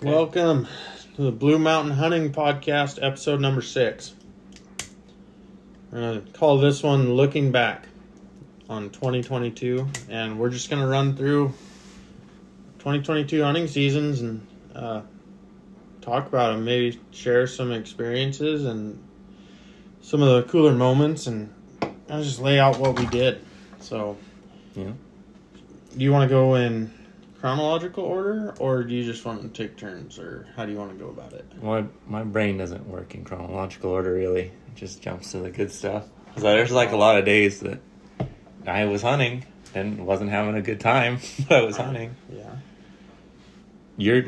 Welcome to the Blue Mountain Hunting Podcast, episode number 6. We're going to call this one Looking Back on 2022, and we're just going to run through 2022 hunting seasons and talk about them, maybe share some experiences and some of the cooler moments, and I'll just lay out what we did. So, yeah. Do you want to go in chronological order, or do you just want to take turns, or how do you want to go about it? Well, my brain doesn't work in chronological order, really. It just jumps to the good stuff. So there's like a lot of days that I was hunting and wasn't having a good time, but I was hunting. Yeah.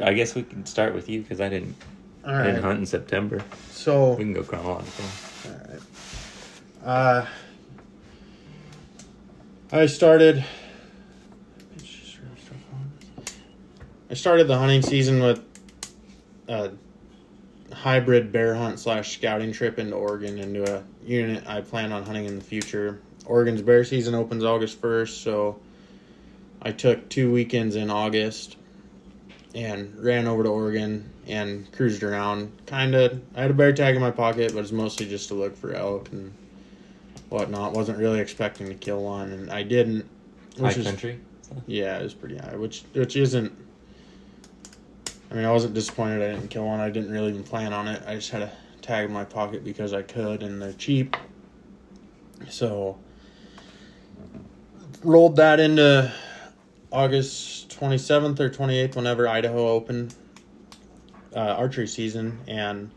I guess we can start with you, because I didn't hunt in September. So we can go chronological. All right. I started the hunting season with a hybrid bear hunt / scouting trip into Oregon, into a unit I plan on hunting in the future. Oregon's bear season opens August 1st, so I took 2 weekends in August and ran over to Oregon and cruised around. I had a bear tag in my pocket, but it's mostly just to look for elk and whatnot. Wasn't really expecting to kill one, and I didn't. High country? Yeah, it was pretty high, which isn't... I mean, I wasn't disappointed I didn't kill one. I didn't really even plan on it. I just had a tag in my pocket because I could, and they're cheap. So, rolled that into August 27th or 28th, whenever Idaho opened archery season, and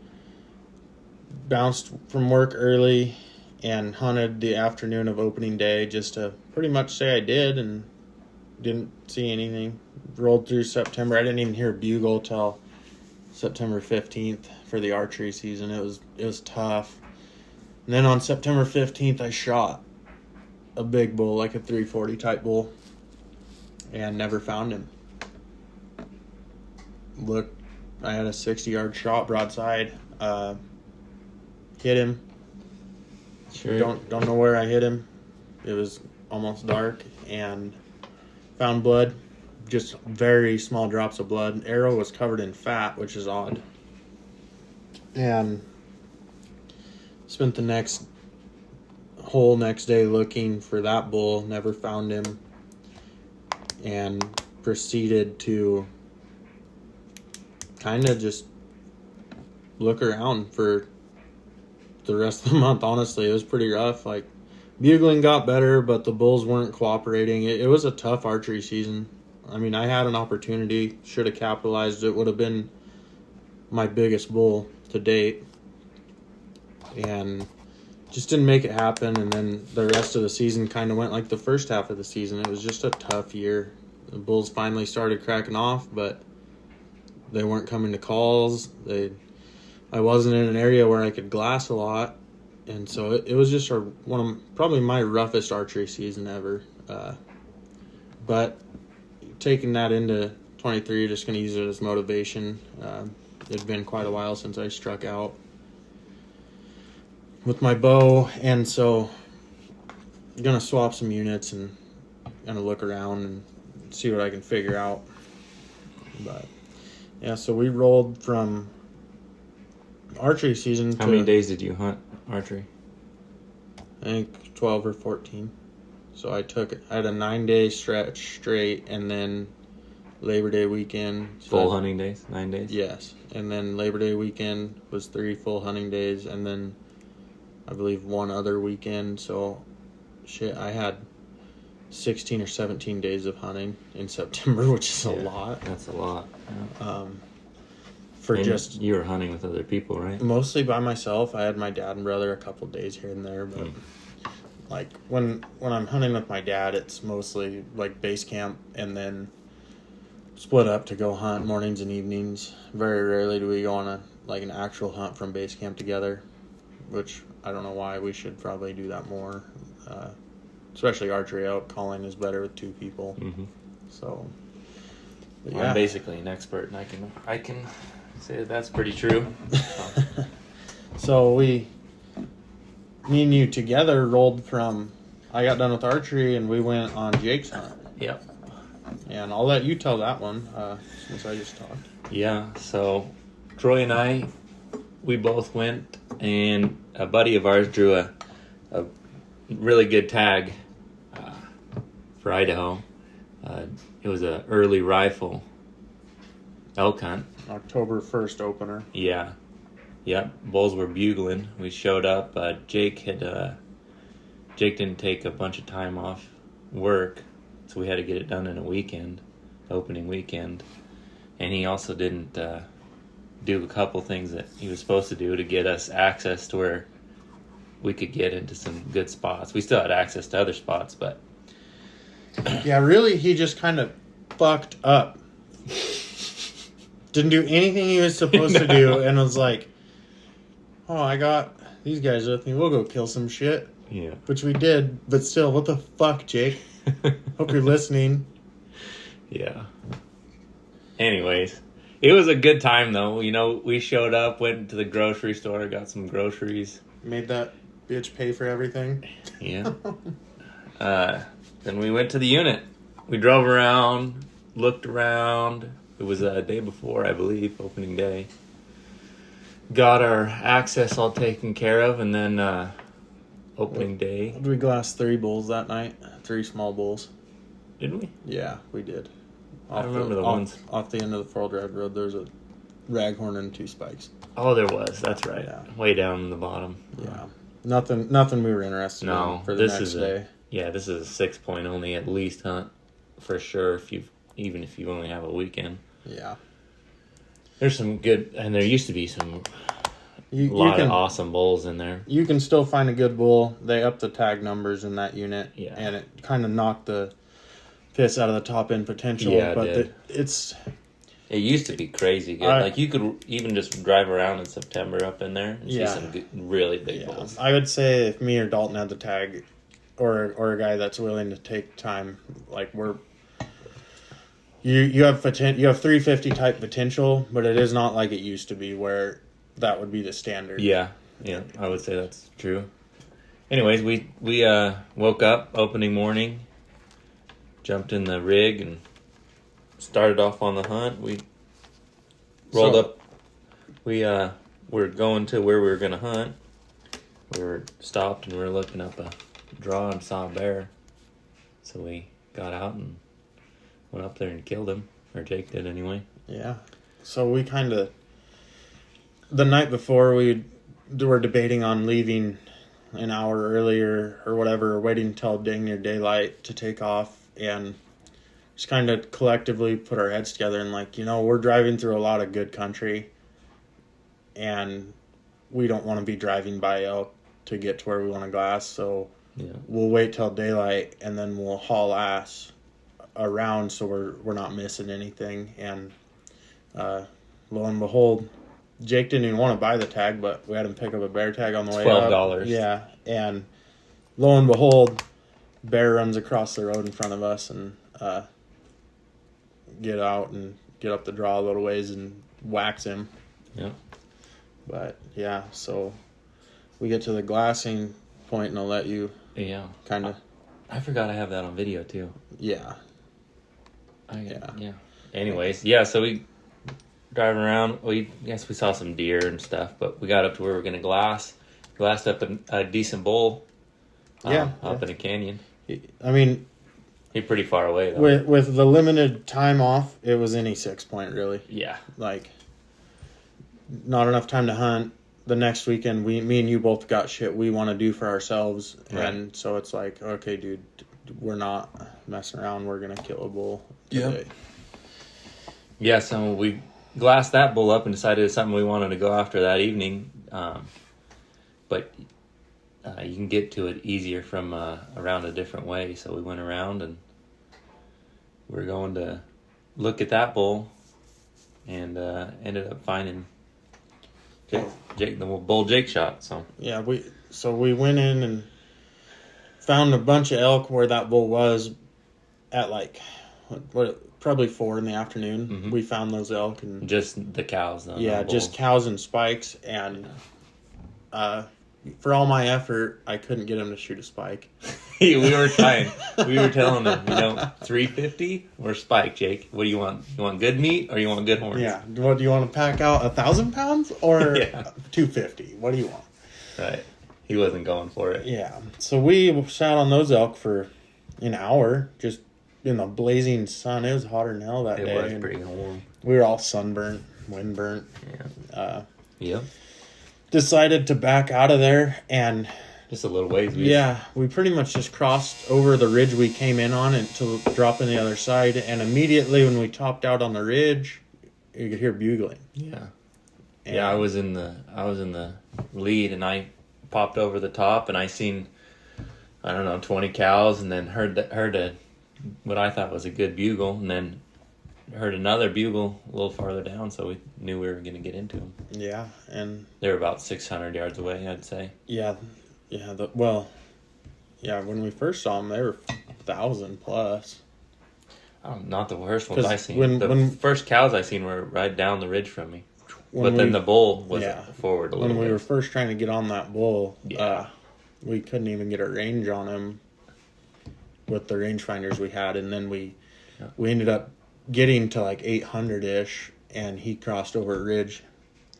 bounced from work early and hunted the afternoon of opening day just to pretty much say I did, and didn't see anything. Rolled through September. I didn't even hear a bugle till September 15th for the archery season. It was tough. And then on September 15th, I shot a big bull, like a 340 type bull, and never found him. I had a 60-yard shot broadside. Hit him. Sure. Don't know where I hit him. It was almost dark, and found blood. Just very small drops of blood. Arrow was covered in fat, which is odd. And spent the next day looking for that bull. Never found him. And proceeded to kind of just look around for the rest of the month. Honestly, it was pretty rough. Like, bugling got better, but the bulls weren't cooperating. It was a tough archery season. I mean, I had an opportunity, should have capitalized. It would have been my biggest bull to date, and just didn't make it happen. And then the rest of the season kind of went like the first half of the season. It was just a tough year. The bulls finally started cracking off, but they weren't coming to calls. I wasn't in an area where I could glass a lot, and so it was just one of probably my roughest archery season ever. But taking that into 23, just going to use it as motivation. It's been quite a while since I struck out with my bow, and so I'm going to swap some units and kind of look around and see what I can figure out. But yeah, so we rolled from archery season. How many days did you hunt archery? I think 12 or 14. So I had a 9-day stretch straight, and then Labor Day weekend. Full hunting days? 9 days? Yes. And then Labor Day weekend was 3 full hunting days, and then I believe one other weekend. So I had 16 or 17 days of hunting in September, which is a lot. That's a lot. Yeah. You were hunting with other people, right? Mostly by myself. I had my dad and brother a couple days here and there, but like when I'm hunting with my dad, it's mostly like base camp and then split up to go hunt mornings and evenings. Very rarely do we go on an actual hunt from base camp together, which I don't know why. We should probably do that more. Especially archery elk calling is better with 2 people. Mm-hmm. So, yeah. I'm basically an expert, and I can say that's pretty true. So me and you together rolled from, I got done with archery and we went on Jake's hunt. Yep. And I'll let you tell that one since I just talked. Yeah, so Troy and I, we both went, and a buddy of ours drew a really good tag for Idaho. It was an early rifle elk hunt. October 1st opener. Yeah. Yep, bulls were bugling. We showed up. Jake didn't take a bunch of time off work, so we had to get it done in a weekend, opening weekend. And he also didn't do a couple things that he was supposed to do to get us access to where we could get into some good spots. We still had access to other spots, but yeah, really, he just kind of fucked up. Didn't do anything he was supposed to do, and was like, "Oh, I got these guys with me. We'll go kill some shit." yeah. Which we did, but still, what the fuck, Jake? Hope you're listening. Yeah. Anyways, it was a good time though. You know, we showed up, went to the grocery store, got some groceries. Made that bitch pay for everything. Yeah. Then we went to the unit. We drove around, looked around. It was a day before, I believe, opening day. Got our access all taken care of, and then opening day. We glassed 3 bulls that night. 3 small bulls. Did we? Yeah, we did. I remember the ones. Off the end of the 4 Drive Road, there's a raghorn and 2 spikes. Oh, there was. That's right. Yeah. Way down in the bottom. Yeah. Nothing we were interested No, in for the this next is day. This is a 6 point only at least hunt for sure. Even if you only have a weekend. Yeah. There's some good, and there used to be some You lot can, of awesome bulls in there. You can still find a good bull. They upped the tag numbers in that unit. Yeah. And it kind of knocked the piss out of the top end potential. Yeah, it but did. It used to be crazy good. Like you could even just drive around in September up in there and see some good, really big bulls. I would say if me or Dalton had the tag, or a guy that's willing to take time, like you have 350 type potential, but it is not like it used to be where that would be the standard. Yeah, I would say that's true. Anyways, we woke up opening morning, jumped in the rig, and started off on the hunt. We rolled up. We were going to where we were going to hunt. We were stopped and we were looking up a draw and saw a bear. So we got out and went up there and killed him. Or Jake did anyway. Yeah. So we kind of... The night before, we were debating on leaving an hour earlier or whatever, or waiting until dang near daylight to take off, and just kind of collectively put our heads together and like, we're driving through a lot of good country, and we don't want to be driving by elk to get to where we want to glass, so we'll wait till daylight and then we'll haul ass around so we're not missing anything. And lo and behold, Jake didn't even want to buy the tag, but we had him pick up a bear tag on the way up. $12. Yeah, and lo and behold, bear runs across the road in front of us and get out and get up the draw a little ways and whacks him. Yeah. But yeah, so we get to the glassing point and I'll let you kind of... I forgot I have that on video too. Yeah. Yeah. Anyways, so we driving around. We saw some deer and stuff, but we got up to where we were going to glassed up a decent bull. Up in a canyon. I mean, he's pretty far away though. With the limited time off, it was any 6 point really. Yeah. Like, not enough time to hunt. The next weekend, me and you both got shit we want to do for ourselves, right. And so it's like, okay, dude, we're not messing around. We're gonna kill a bull today. Yeah. So we glassed that bull up and decided it's something we wanted to go after that evening. But you can get to it easier from around a different way. So we went around and we're going to look at that bull, and ended up finding Jake, the bull Jake shot. So yeah, we went in and found a bunch of elk where that bull was at like probably 4 in the afternoon. Mm-hmm. We found those elk and just the cows though. Yeah, just cows and spikes, and for all my effort, I couldn't get him to shoot a spike. We were trying. We were telling him, 350 or spike, Jake. What do you want? You want good meat or you want good horns? Yeah. What do you want to pack out? 1,000 pounds or Yeah. 250? What do you want? Right. He wasn't going for it. Yeah. So we sat on those elk for an hour, just in the blazing sun. It was hotter than hell that day. It was and pretty warm. we were all sunburnt, windburnt. Yeah. Yep. Decided to back out of there, and Just a little ways. we pretty much just crossed over the ridge we came in on until dropping the other side, and immediately when we topped out on the ridge, you could hear bugling. Yeah. And Yeah, I was in the lead, and I popped over the top, and I seen, 20 cows, and then heard what I thought was a good bugle, and then heard another bugle a little farther down, so we knew we were going to get into them. Yeah, and They were about 600 yards away, I'd say. when we first saw them, they were 1,000 plus. Oh, not the worst ones 'Cause I seen. when- The first cows I seen were right down the ridge from me. When But then we- the bull was yeah. forward a little When we bit. were first trying to get on that bull, Yeah. we couldn't even get a range on him with the rangefinders we had, and then we ended up getting to like 800-ish, and he crossed over a ridge,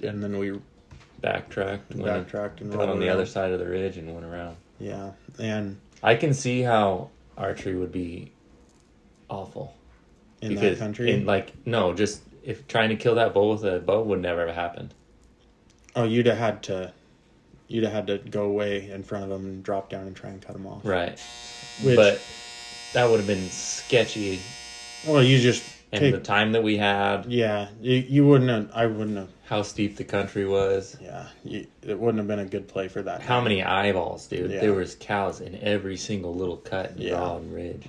and then we Backtracked and backtracked and got rolled on the around. other side of the ridge and went around. Yeah, and I can see how archery would be awful. in that country, Just if trying to kill that bull with a bow would never have happened. you'd have had to go way in front of him and drop down and try and cut him off. Right. Which- But that would have been sketchy, Well, you just and take. the time that we had, You wouldn't have. I wouldn't have. how steep the country was. Yeah, it wouldn't have been a good play for that. How many eyeballs, dude? Yeah. There was cows in every single little cut and Yeah. draw and ridge.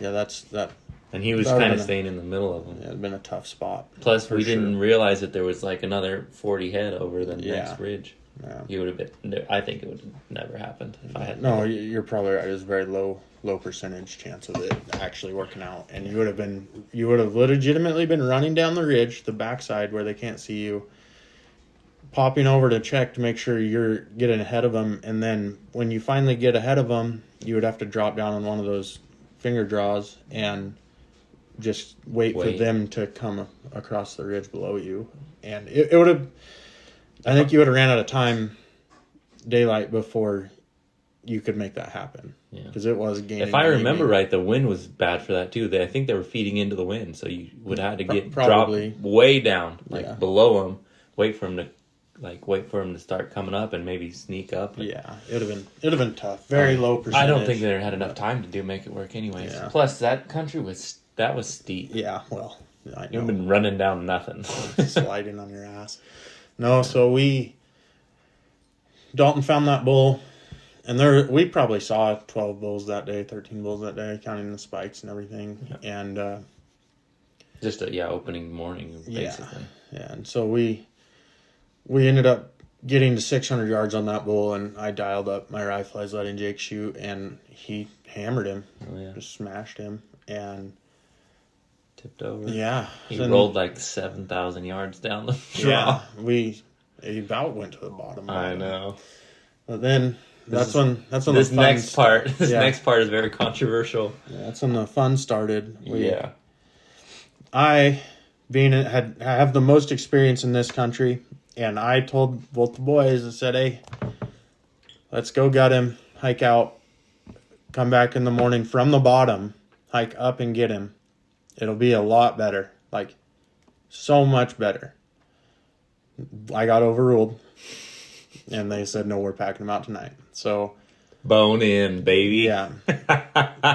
Yeah, that. And he was That would've kind of been a- staying in the middle of them. Yeah, it'd been a tough spot. Plus, for we sure. didn't realize that there was like another 40 head over the Yeah. next ridge. Yeah. He would have been. I think it would have never happened if I had. No, you're probably right. There's a very low percentage chance of it actually working out, and you would have legitimately been running down the ridge, the backside where they can't see you, popping over to check to make sure you're getting ahead of them, and then when you finally get ahead of them, you would have to drop down on one of those finger draws and just wait for them to come across the ridge below you, and it would have. I think you would have ran out of time, daylight, before you could make that happen. Yeah. Because it was gaining. If I remember right, the wind was bad for that too. I think they were feeding into the wind, so you would have to get Probably. dropped way down, Yeah. below them. Wait for them to start coming up and maybe sneak up. Yeah, it'd have been tough. Very low percentage. I don't think they had enough time to make it work, anyways. Yeah. Plus, that country was steep. Yeah, well, I You've know. been running down nothing. Sliding on your ass. No, so Dalton found that bull, and we probably saw 12 bulls that day, 13 bulls that day, counting the spikes and everything. Yeah. And Just opening morning, basically. yeah, and so we ended up getting to 600 yards on that bull, and I dialed up my rifle. I was letting Jake shoot, and he hammered him, Oh yeah, just smashed him, and tipped over. yeah, He then- rolled like 7,000 yards down the draw. Yeah, he about went to the bottom. I know. But then that's when This the fun next part. This Yeah. next part is very controversial. Yeah, that's when the fun started. Yeah. I have the most experience in this country, and I told both the boys, I said, "Hey, let's go gut him, hike out, come back in the morning from the bottom, hike up and get him. It'll be a lot better, like so much better." I got overruled, and they said, "No, we're packing him out tonight." So Bone in, baby. yeah.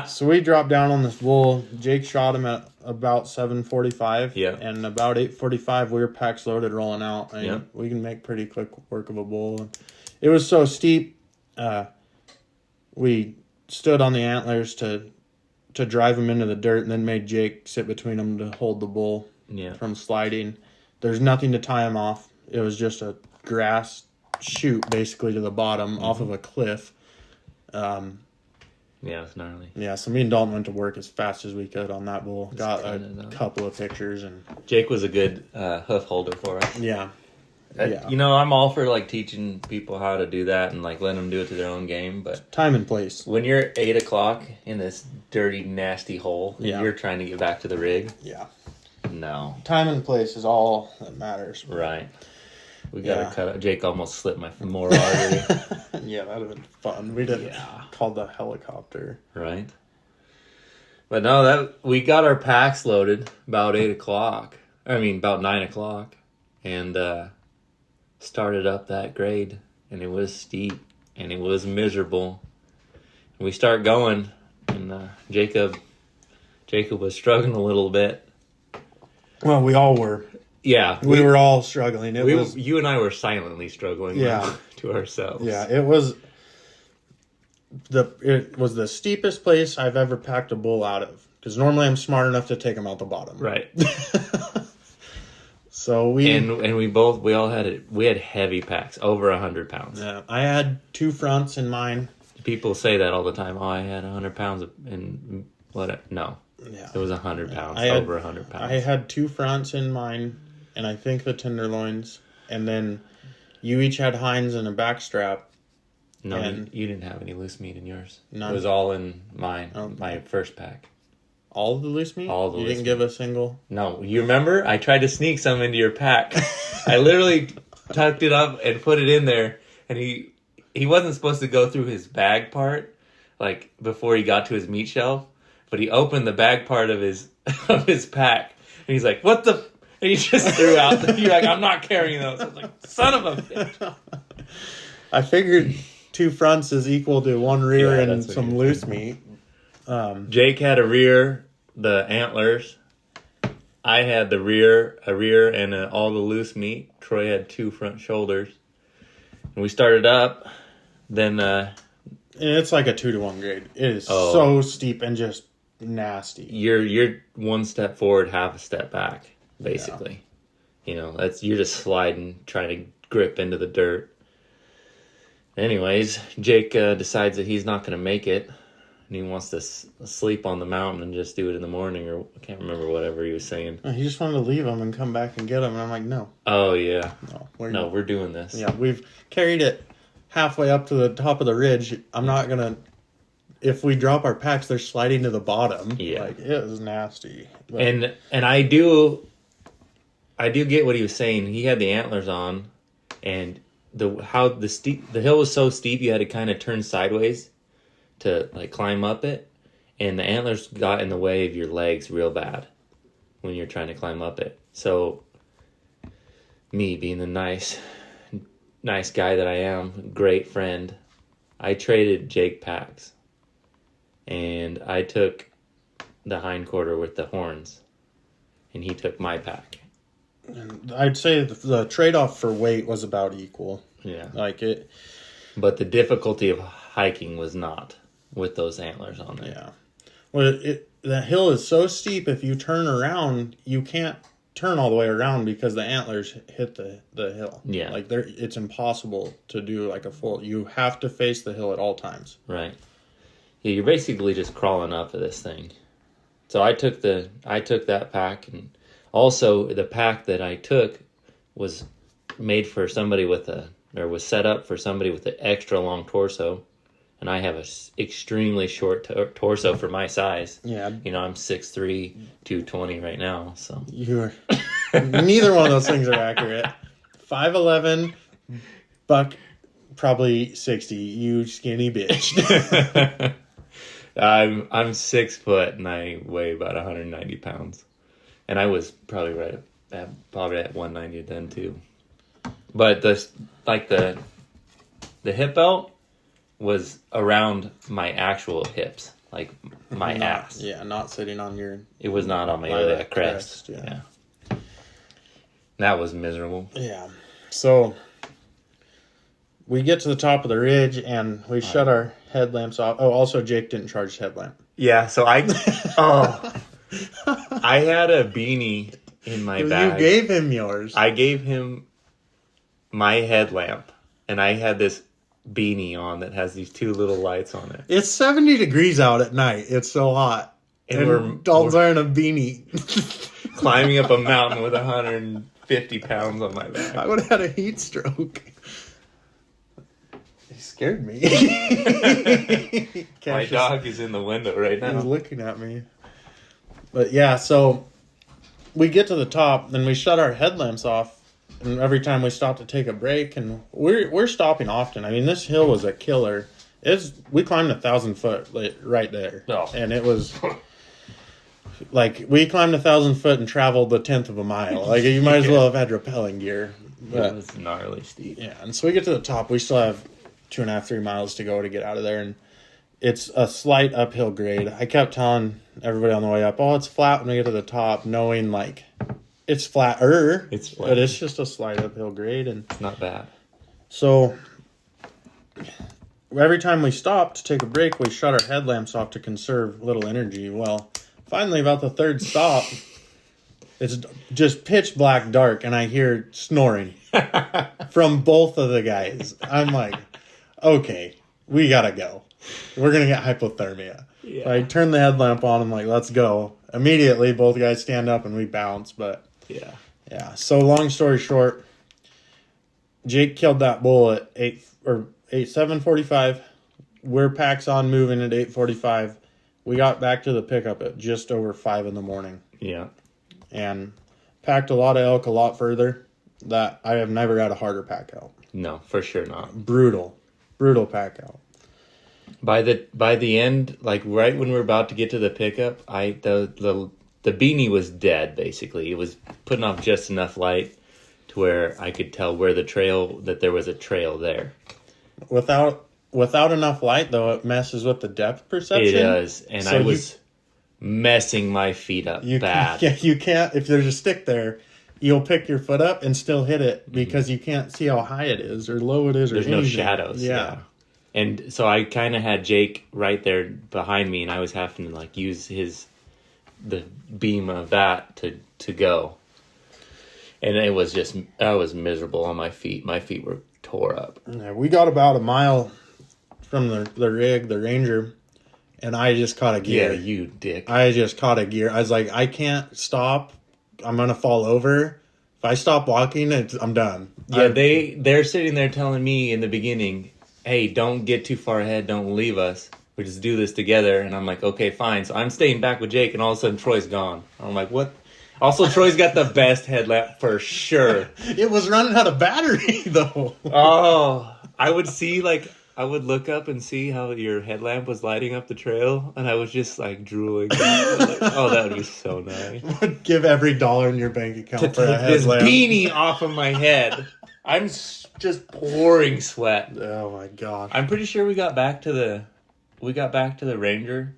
So we dropped down on this bull. Jake shot him at about 7:45. Yeah. And about 8:45, we were packs loaded, rolling out. And Yeah. we can make pretty quick work of a bull. And it was so steep. We stood on the antlers to drive him into the dirt, and then made Jake sit between them to hold the bull Yeah. from sliding. There's nothing to tie him off. It was just a grass chute basically to the bottom off of a cliff. Yeah, it's gnarly. Yeah, so me and Dalton went to work as fast as we could on that bull. Got a kinda nuts. couple of pictures, and Jake was a good hoof holder for us. yeah, Yeah. You know, I'm all for like teaching people how to do that and like letting them do it to their own game. But Time and place. when you're 8 o'clock in this dirty, nasty hole, and Yeah. you're trying to get back to the rig, Yeah. no. Time and place is all that matters. Right. We gotta Yeah. cut out. Jake almost slipped my femoral artery. Yeah, that would have been fun. We'd have Yeah. called the helicopter. Right. But no, that we got our packs loaded about 8 o'clock. I mean, about 9 o'clock. And started up that grade. And it was steep. And it was miserable. And we start going. And Jacob was struggling a little bit. Well, we all were. Yeah. We were all struggling. You and I were silently struggling Yeah. to ourselves. Yeah, it was the steepest place I've ever packed a bull out of. Because normally I'm smart enough to take them out the bottom. Right. So we had heavy packs, over 100 pounds. Yeah, I had 2 fronts in mine. People say that all the time. Oh, I had 100 pounds in what? No, Yeah, it was 100 pounds, I had- over 100 pounds. I had 2 fronts in mine, and I think the tenderloins, and then you each had hinds and a back strap. No, and- you didn't have any loose meat in yours. None. It was all in mine, Okay. my first pack. All of the loose meat? All the you loose didn't give a single? No, you remember? I tried to sneak some into your pack. I literally tucked it up and put it in there, and he wasn't supposed to go through his bag part, like before he got to his meat shelf, but he opened the bag part of his pack, and he's like, "What the?" And he just threw out. You're like, "I'm not carrying those." I was like, "Son of a bitch!" I figured 2 fronts is equal to 1 rear Yeah, and that's what some you loose meat. Jake had a rear, the antlers. I had a rear, and all the loose meat. Troy had 2 front shoulders. And we started up. Then And it's like a 2-to-1 grade. It is Oh. so steep and just nasty. you're 1 step forward, half a step back, basically. You know, you're just sliding, trying to grip into the dirt. Anyways, Jake decides that he's not going to make it. And he wants to sleep on the mountain and just do it in the morning, or I can't remember whatever he was saying. He just wanted to leave them and come back and get them. And I'm like, no. Oh, yeah. No, We're doing this. Yeah, we've carried it halfway up to the top of the ridge. I'm not going to... If we drop our packs, they're sliding to the bottom. Yeah. Like, it was nasty. But And I do get what he was saying. He had the antlers on, and the hill was so steep you had to kind of turn sideways to like climb up it, and the antlers got in the way of your legs real bad when you're trying to climb up it. So me being the nice guy that I am, great friend, I traded Jake packs, and I took the hindquarter with the horns, and he took my pack. and I'd say the trade-off for weight was about equal. Yeah. Like, it... But the difficulty of hiking was not with those antlers on there. Yeah. Well, that hill is so steep, if you turn around, you can't turn all the way around because the antlers hit the hill. Yeah. Like, it's impossible to do like a full... You have to face the hill at all times. Right. Yeah, you're basically just crawling up to this thing. So I took that pack, and also the pack that I took was made for somebody was set up for somebody with an extra long torso, and I have a extremely short torso for my size. Yeah. You know, I'm 6'3", 220 right now, so. You're... Neither one of those things are accurate. 5'11", buck probably 60. You skinny bitch. I'm 6 foot and I weigh about 190 pounds, and I was probably at 190 then too. But the hip belt was around my actual hips, like my ass. Yeah, not sitting on your... It was not on my that crest. crest, yeah. That was miserable. Yeah. So we get to the top of the ridge and we shut our headlamps off. Oh, also Jake didn't charge his headlamp. Yeah, so I had a beanie in my bag. You gave him yours. I gave him my headlamp, and I had this beanie on that has these 2 little lights on it. It's 70 degrees out at night. It's so hot. And Dalton's wearing a beanie. Climbing up a mountain with 150 50 pounds on my back. I would have had a heat stroke. He scared me. My dog is in the window right now. He's looking at me. But yeah, so we get to the top, and we shut our headlamps off. And every time we stop to take a break, and we're stopping often. I mean, this hill was a killer. We climbed 1,000 foot right there, and it was like we climbed 1,000 foot and traveled the 10th of a mile. Like you might as well have had rappelling gear. But, it was gnarly steep. Yeah, and so we get to the top. We still have 2.5, 3 miles to go to get out of there, and it's a slight uphill grade. I kept telling everybody on the way up, "Oh, it's flat when we get to the top," knowing like. It's flatter. It's flat. But it's just a slight uphill grade. And it's not bad. So, every time we stop to take a break, we shut our headlamps off to conserve a little energy. Well, finally, about the third stop, it's just pitch black dark, and I hear snoring from both of the guys. I'm like, okay, we gotta go. We're gonna get hypothermia. Yeah. So I turn the headlamp on. I'm like, let's go. Immediately, both guys stand up and we bounce. But yeah. So long story short, Jake killed that bull at 7:45. We're packs on moving at 8:45. We got back to the pickup at just over 5 a.m. Yeah, and packed a lot of elk a lot further. That I have never got a harder pack out. No, for sure not. Brutal pack out. By the end, like right when we were about to get to the pickup, the beanie was dead. Basically, it was putting off just enough light to where I could tell that there was a trail there. Without enough light, though, it messes with the depth perception. It does, and so I was messing my feet up bad. Yeah, you can't. If there's a stick there, you'll pick your foot up and still hit it because you can't see how high it is or low it is. There's no shadows. Yeah. And so I kind of had Jake right there behind me, and I was having to like use the beam of that to go. And it was I was miserable on my feet. My feet were tore up. Yeah, we got about a mile from the rig, the Ranger, and I just caught a gear. Yeah, you dick. I just caught a gear. I was like, I can't stop. I'm going to fall over. If I stop walking, I'm done. Yeah, they're sitting there telling me in the beginning, hey, don't get too far ahead. Don't leave us. We just do this together. And I'm like, okay, fine. So I'm staying back with Jake, and all of a sudden Troy's gone. I'm like, what? Also, Troy's got the best headlamp for sure. It was running out of battery, though. Oh, I would look up and see how your headlamp was lighting up the trail, and I was just like drooling. Like, oh, that would be so nice. Would give every dollar in your bank account to for take a headlamp. This beanie off of my head. I'm just pouring sweat. Oh my god! I'm pretty sure we got back to the Ranger,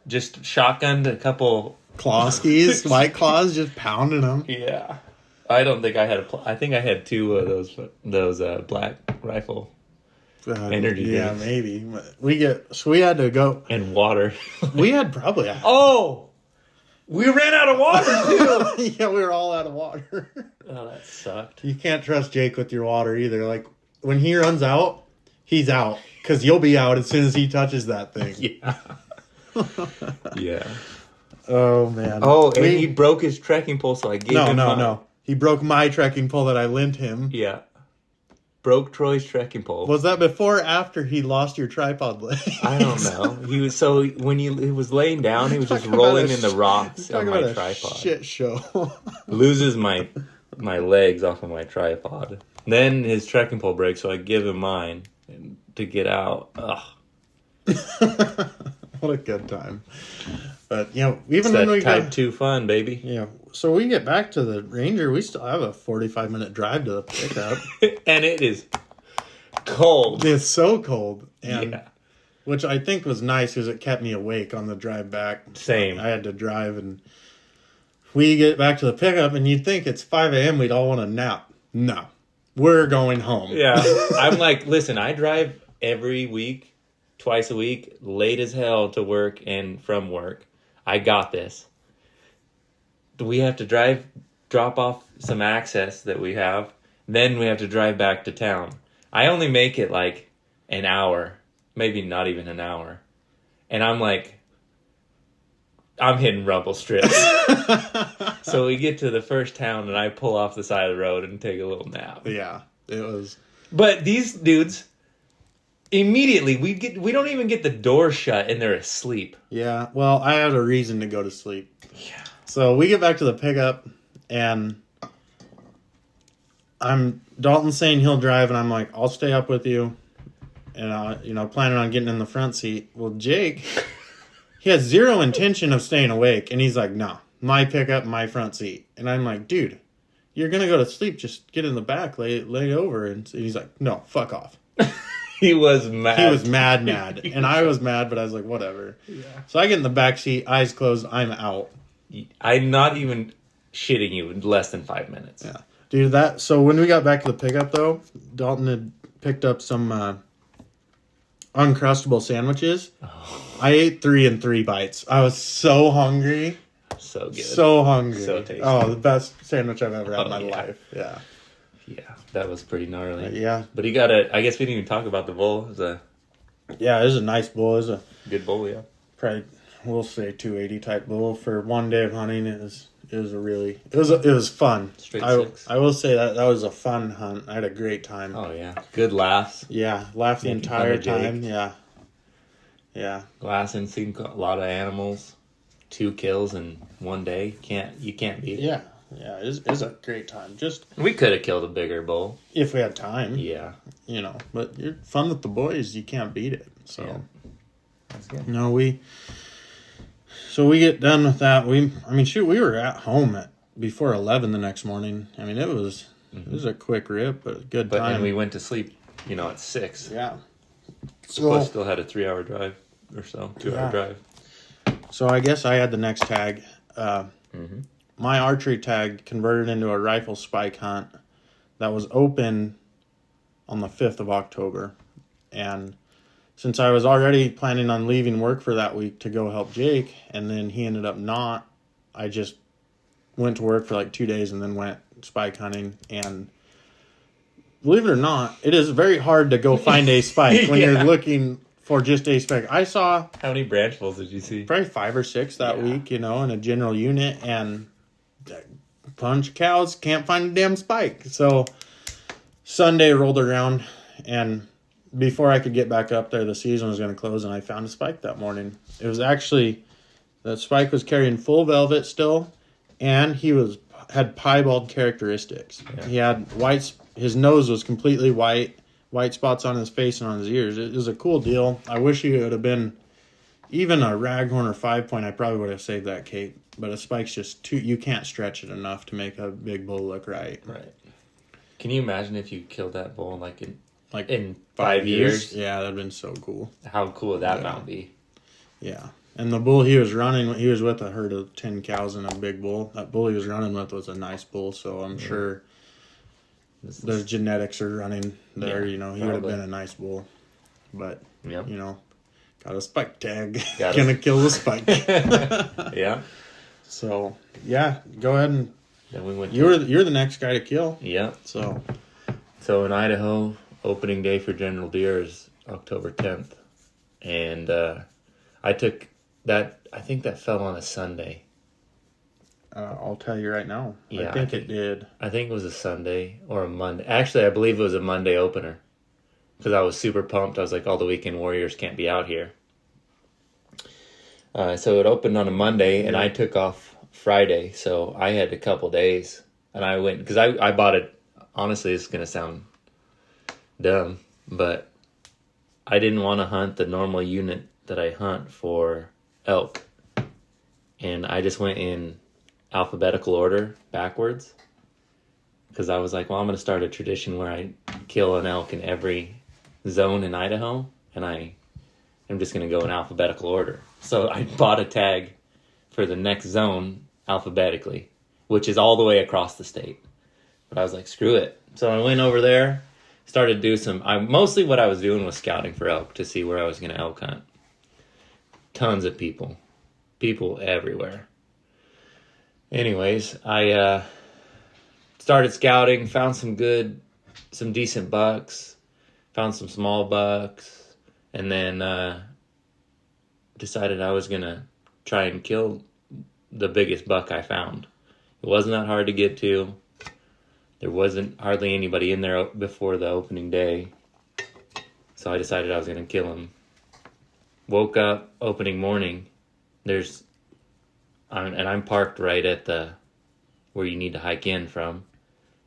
just shotgunned a couple Klawskis, White Claws, just pounding them. Yeah, I don't think I had I think I had 2 of those black rifle energy drinks. Yeah, maybe. We had to go and water. We had probably. We ran out of water too. Yeah, we were all out of water. Oh, that sucked. You can't trust Jake with your water either. Like when he runs out, he's out because you'll be out as soon as he touches that thing. Yeah. Yeah. Oh man. Oh, and he broke his trekking pole, so I gave him. No. He broke my trekking pole that I lent him. Yeah. Broke Troy's trekking pole. Was that before or after he lost your tripod leg? I don't know. When he was laying down, he was just rolling in the rocks on my tripod. Shit show. Loses my legs off of my tripod. Then his trekking pole breaks, so I give him mine to get out. Ugh. What a good time. But even it's when we Type 2 fun, baby. Yeah. So we get back to the Ranger, we still have a 45-minute drive to the pickup. And it is cold. It's so cold. And which I think was nice because it kept me awake on the drive back. Same. I had to drive, and we get back to the pickup, and you'd think it's 5 a.m. we'd all want to nap. No. We're going home. Yeah. I'm like, listen, I drive every week, twice a week, late as hell to work and from work. I got this. We have to drop off some access that we have. Then we have to drive back to town. I only make it like an hour, maybe not even an hour. And I'm like, I'm hitting rumble strips. So we get to the first town, and I pull off the side of the road and take a little nap. Yeah, it was. But these dudes, immediately, we don't even get the door shut, and they're asleep. Yeah, well, I had a reason to go to sleep. Yeah. So we get back to the pickup, and Dalton's saying he'll drive, and I'm like, I'll stay up with you, and planning on getting in the front seat. Well, Jake, he has zero intention of staying awake, and he's like, no, my pickup, my front seat, and I'm like, dude, you're gonna go to sleep, just get in the back, lay over, and he's like, no, fuck off. He was mad. He was mad, and I was mad, but I was like, whatever. Yeah. So I get in the back seat, eyes closed, I'm out. I'm not even shitting you in less than 5 minutes. Yeah. Dude, so when we got back to the pickup, though, Dalton had picked up some Uncrustable sandwiches. Oh. I ate 3 in 3 bites. I was so hungry. So good. So hungry. So tasty. Oh, the best sandwich I've ever had in my yeah. life. Yeah. Yeah, that was pretty gnarly. Yeah. But I guess we didn't even talk about the bull. It was a Yeah, it was a nice bull. It was a good bull, yeah. probably, we'll say 280 type bull for one day of hunting. It was fun. Straight I six. I will say that was a fun hunt. I had a great time. Oh, yeah. Good laughs. Yeah, laughed the Making fun entire of Jake. time. Yeah. Yeah. Glassing, seen a lot of animals. 2 kills in one day. You can't beat it. Yeah. Yeah, it was a great time. Just We could have killed a bigger bull. if we had time, Yeah. But you're fun with the boys, you can't beat it. So Yeah. That's good. no, we get done with that. We were at home before 11 the next morning. I mean, it was a quick rip, but a good time. And we went to sleep, at 6. Yeah. Plus still had a 3-hour drive or so. 2-hour Yeah. drive. So I guess I had the next tag. My archery tag converted into a rifle spike hunt that was open on the 5th of October. And since I was already planning on leaving work for that week to go help Jake, and then he ended up not, I just went to work for like 2 days and then went spike hunting. And believe it or not, it is very hard to go find a spike when Yeah. you're looking for just a spike. I saw How many branchfuls did you see? probably 5 or 6 that Yeah. week, in a general unit, and a bunch of cows can't find a damn spike. So Sunday rolled around, and before I could get back up there, the season was going to close, and I found a spike that morning. It was actually, the spike was carrying full velvet still, and he had piebald characteristics. Yeah. He had his nose was completely white spots on his face and on his ears. It was a cool deal. I wish he would have been even a raghorn or 5-point. I probably would have saved that cape, but a spike's just you can't stretch it enough to make a big bull look right. Right. Can you imagine if you killed that bull in 5 5 years? Yeah, that'd been so cool. How cool would that Yeah. mount be? Yeah. And the bull he was running, he was with a herd of 10 cows and a big bull. That bull he was running with was a nice bull, so I'm sure the genetics are running there. Yeah, he would have probably. been a nice bull. But, Yep. got a spike tag. Got Gonna kill the spike. Yeah. So, yeah, go ahead and Then we went. you're the next guy to kill. Yeah. So, So in Idaho, opening day for General Deere is October 10th, and I took that. I think that fell on a Sunday. I'll tell you right now. Yeah, I think it did. I think it was a Sunday or a Monday. Actually, I believe it was a Monday opener because I was super pumped. I was like, all the weekend warriors can't be out here. So it opened on a Monday, and I took off Friday, so I had a couple days, and I went because I bought it. Honestly, it's gonna sound dumb, but I didn't want to hunt the normal unit that I hunt for elk, and I just went in alphabetical order backwards because I was like, well, I'm going to start a tradition where I kill an elk in every zone in Idaho, and I'm just going to go in alphabetical order. So I bought a tag for the next zone alphabetically, which is all the way across the state. But I was like, screw it. So I went over there, started to do mostly what I was doing was scouting for elk to see where I was going to elk hunt. Tons of people everywhere. Anyways, I started scouting, found some decent bucks, found some small bucks, and then decided I was going to try and kill the biggest buck I found. It wasn't that hard to get to. There wasn't hardly anybody in there before the opening day. So I decided I was going to kill him. Woke up opening morning. I'm parked right at where you need to hike in from.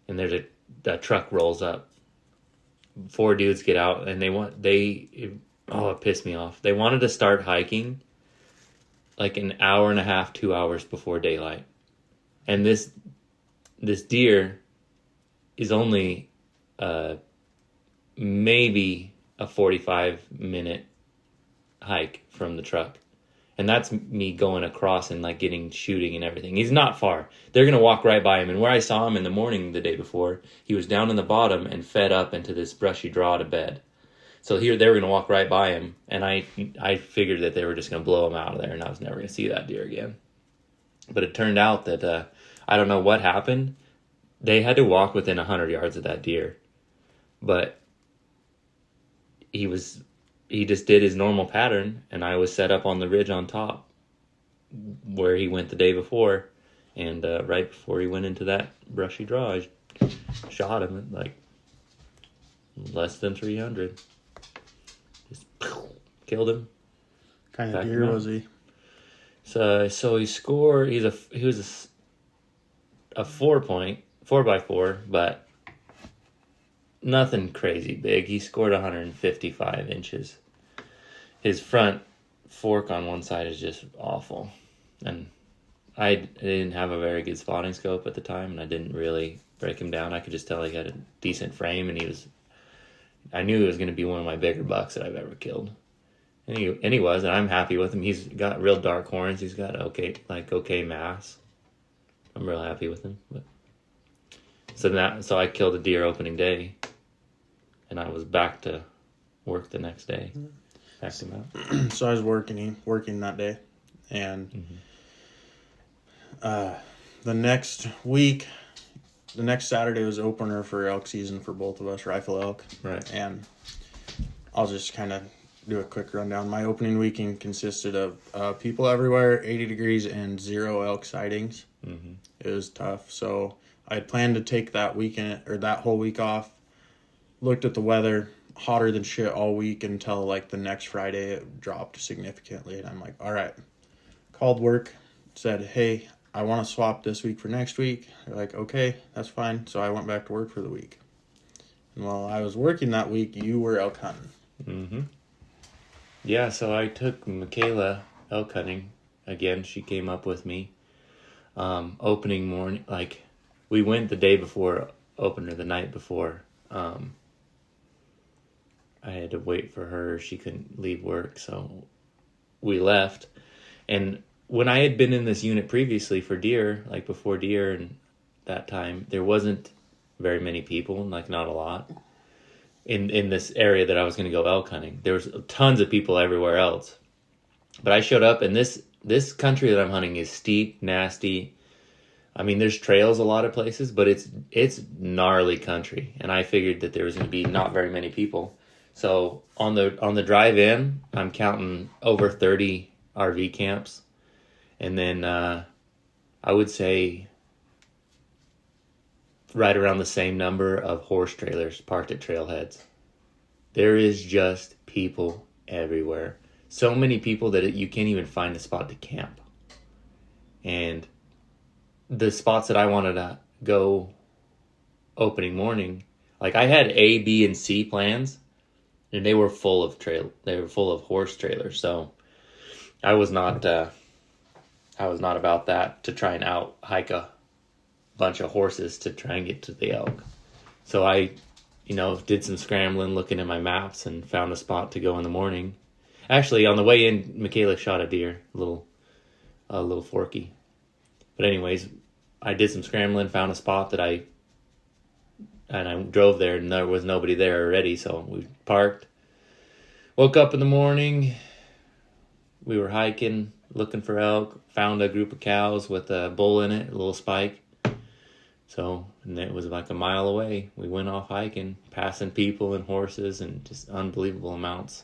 And there's a truck rolls up. 4 dudes get out and it pissed me off. They wanted to start hiking like an hour and a half, 2 hours before daylight. And this deer is only maybe a 45-minute hike from the truck. And that's me going across and like shooting and everything. He's not far. They're going to walk right by him. And where I saw him in the morning the day before, he was down in the bottom and fed up into this brushy draw to bed. So here they were going to walk right by him. And I figured that they were just going to blow him out of there and I was never going to see that deer again. But it turned out that I don't know what happened. They had to walk within 100 yards of that deer. But he just did his normal pattern, and I was set up on the ridge on top where he went the day before. And right before he went into that brushy draw, I shot him at like less than 300. Just killed him. What kind of deer was he? So he scored. He was a 4x4, but nothing crazy big. He scored 155 inches. His front fork on one side is just awful. And I didn't have a very good spotting scope at the time, and I didn't really break him down. I could just tell he had a decent frame, and I knew he was going to be one of my bigger bucks that I've ever killed. And he was, and I'm happy with him. He's got real dark horns. He's got okay mass. I'm real happy with him. But so I killed a deer opening day, and I was back to work the next day. Packed him out. So I was working that day, and the next Saturday was opener for elk season for both of us, rifle elk. Right. And I'll just kind of do a quick rundown. My opening weekend consisted of people everywhere, 80 degrees, and 0 elk sightings. Mm-hmm. It was tough. So I had planned to take that weekend or that whole week off. Looked at the weather, hotter than shit all week until like the next Friday it dropped significantly. And I'm like, all right. Called work, said, hey, I want to swap this week for next week. They're like, okay, that's fine. So I went back to work for the week. And while I was working that week, you were elk hunting. Mm-hmm. Yeah, so I took Michaela elk hunting. Again, she came up with me. Opening morning, we went the day before opener, the night before. I had to wait for her. She couldn't leave work, so we left. And when I had been in this unit previously for deer, before deer and that time, there wasn't very many people, not a lot, in this area that I was going to go elk hunting. There was tons of people everywhere else. But I showed up, and this country that I'm hunting is steep, nasty. I mean, there's trails a lot of places, but it's gnarly country. And I figured that there was going to be not very many people. So on the drive in, I'm counting over 30 RV camps. And then I would say right around the same number of horse trailers parked at trailheads. There is just people everywhere. So many people that you can't even find a spot to camp. And the spots that I wanted to go opening morning, I had A, B, and C plans, and they were full of horse trailers. So I was not about that, to try and out hike a bunch of horses to try and get to the elk. So I, did some scrambling, looking at my maps, and found a spot to go in the morning. Actually, on the way in, Michaela shot a deer, a little forky. But anyways, I did some scrambling, found a spot that I drove there, and there was nobody there already, so we parked. Woke up in the morning, we were hiking, looking for elk, found a group of cows with a bull in it, a little spike. And it was a mile away. We went off hiking, passing people and horses and just unbelievable amounts.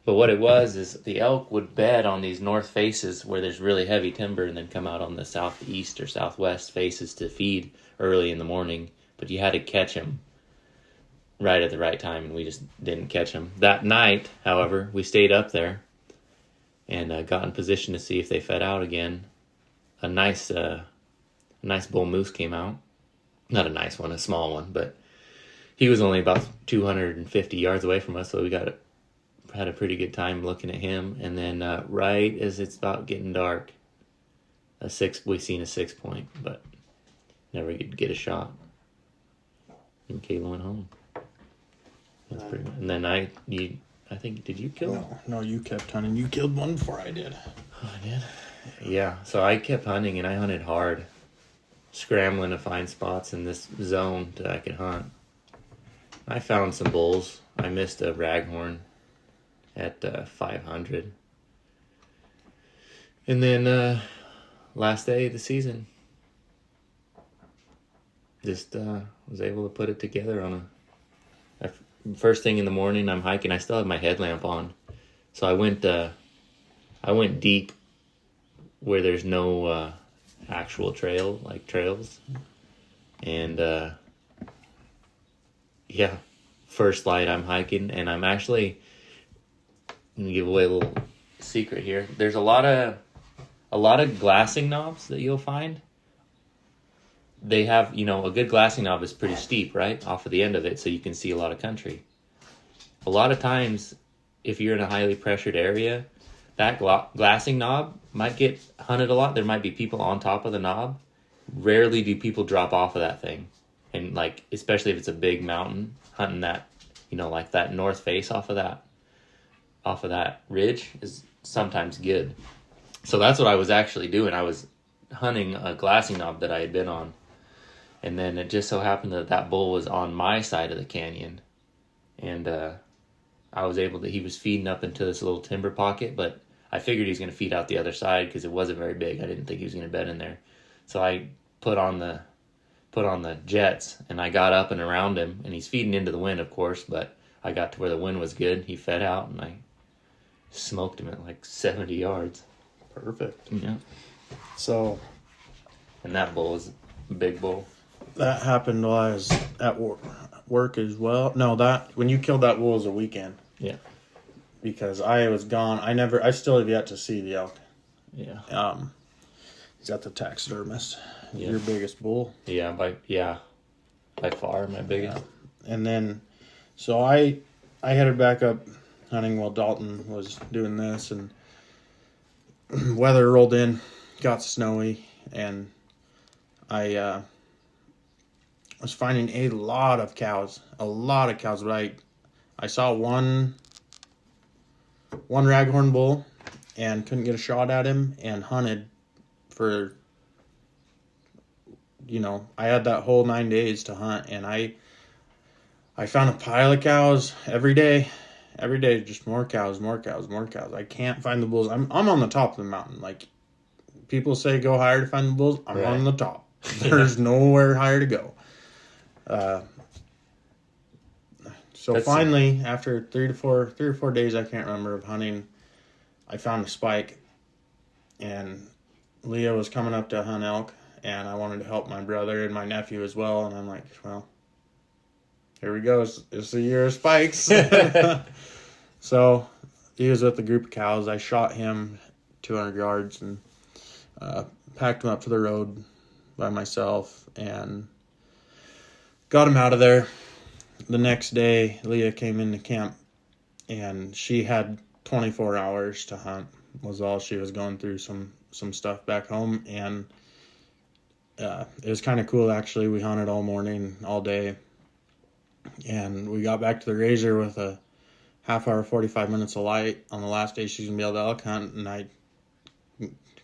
But what it was is the elk would bed on these north faces where there's really heavy timber and then come out on the southeast or southwest faces to feed early in the morning. But you had to catch them right at the right time, and we just didn't catch them. That night, however, we stayed up there and got in position to see if they fed out again. A nice bull moose came out. Not a nice one, a small one, but he was only about 250 yards away from us, so we had a pretty good time looking at him. And then right as it's about getting dark, we seen a 6-point, but never get a shot. And Kayla went home. That's pretty much. And then I think, did you kill him? No, you kept hunting. You killed one before I did. Oh, I did? Yeah, so I kept hunting, and I hunted hard, scrambling to find spots in this zone that I could hunt. I found some bulls. I missed a raghorn at 500. And then last day of the season, just was able to put it together on first thing in the morning. I'm hiking. I still have my headlamp on, so I went deep where there's no actual trails, and yeah, first light I'm hiking, and I'm actually gonna give away a little secret here. There's a lot of glassing knobs that you'll find. They have, a good glassing knob is pretty steep, right, off of the end of it, so you can see a lot of country. A lot of times, if you're in a highly pressured area, that glassing knob might get hunted a lot. There might be people on top of the knob. Rarely do people drop off of that thing. And especially if it's a big mountain, hunting that, like that north face off of that ridge is sometimes good. So that's what I was actually doing. I was hunting a glassing knob that I had been on. And then it just so happened that bull was on my side of the canyon. And I was he was feeding up into this little timber pocket, but I figured he was going to feed out the other side because it wasn't very big. I didn't think he was going to bed in there. So I put on the jets, and I got up and around him, and he's feeding into the wind, of course, but I got to where the wind was good. He fed out, and I smoked him at 70 yards. Perfect. Yeah. So, and that bull was a big bull. That happened while I was at work as well. No, when you killed that bull was a weekend. Yeah. Because I was gone. I still have yet to see the elk. Yeah. He's at the taxidermist. Yeah. Your biggest bull. Yeah, by far my biggest. Yeah. And then, so I headed back up hunting while Dalton was doing this, and weather rolled in, got snowy, and I was finding a lot of cows, but I saw one raghorn bull and couldn't get a shot at him, and hunted for, I had that whole 9 days to hunt, and I found a pile of cows every day, just more cows. I can't find the bulls. I'm on the top of the mountain. Like, people say go higher to find the bulls. I'm right on the top. There's nowhere higher to go. So finally, after 3 or 4 days, I can't remember, of hunting, I found a spike, and Leah was coming up to hunt elk, and I wanted to help my brother and my nephew as well, and I'm like, well, here we go. It's the year of spikes. So he was with a group of cows. I shot him 200 yards and packed him up to the road by myself and got him out of there. The next day, Leah came into camp, and she had 24 hours to hunt, was all. She was going through some stuff back home, and it was kind of cool, actually. We hunted all morning, all day, and we got back to the Razor with a half hour, 45 minutes of light on the last day she's going to be able to elk hunt, and I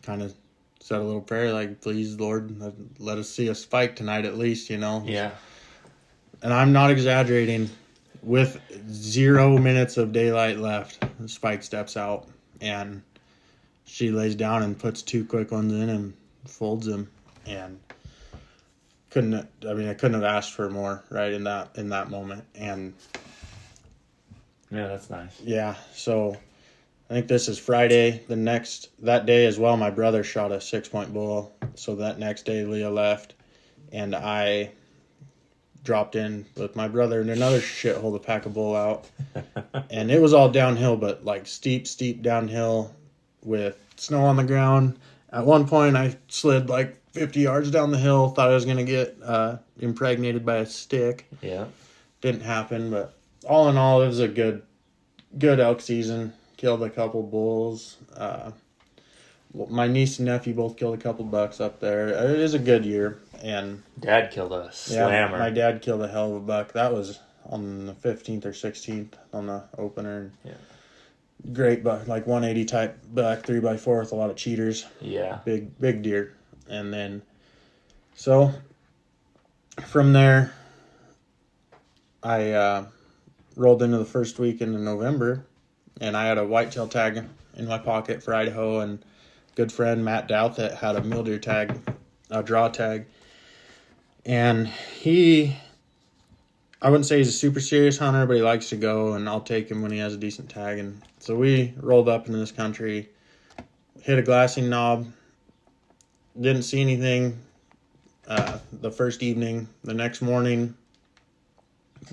kind of said a little prayer, like, please, Lord, let us see a spike tonight at least, Yeah. And I'm not exaggerating. With 0 minutes of daylight left, the spike steps out, and she lays down and puts 2 quick ones in and folds them. And I couldn't have asked for more right in that moment. And yeah, that's nice. yeah, so I think this is Friday. That day as well, my brother shot a 6-point bull. So that next day, Leah left, and I dropped in with my brother and another shithole to pack a bull out. And it was all downhill, but like steep downhill with snow on the ground. At one point, I slid like 50 yards down the hill. Thought I was going to get impregnated by a stick. Yeah. Didn't happen, but all in all, it was a good elk season. Killed a couple bulls. My niece and nephew both killed a couple bucks up there. It is a good year. And Dad killed a slammer. my dad killed a hell of a buck. That was on the 15th or 16th on the opener. Yeah. Great buck, like 180 type buck, 3x4 with a lot of cheaters. Yeah. Big deer. And then, so from there, I rolled into the first weekend in November, and I had a whitetail tag in my pocket for Idaho, and good friend Matt Douthit had a mule deer tag, a draw tag. And I wouldn't say he's a super serious hunter, but he likes to go, and I'll take him when he has a decent tag. And so we rolled up into this country, hit a glassing knob, didn't see anything the first evening. The next morning,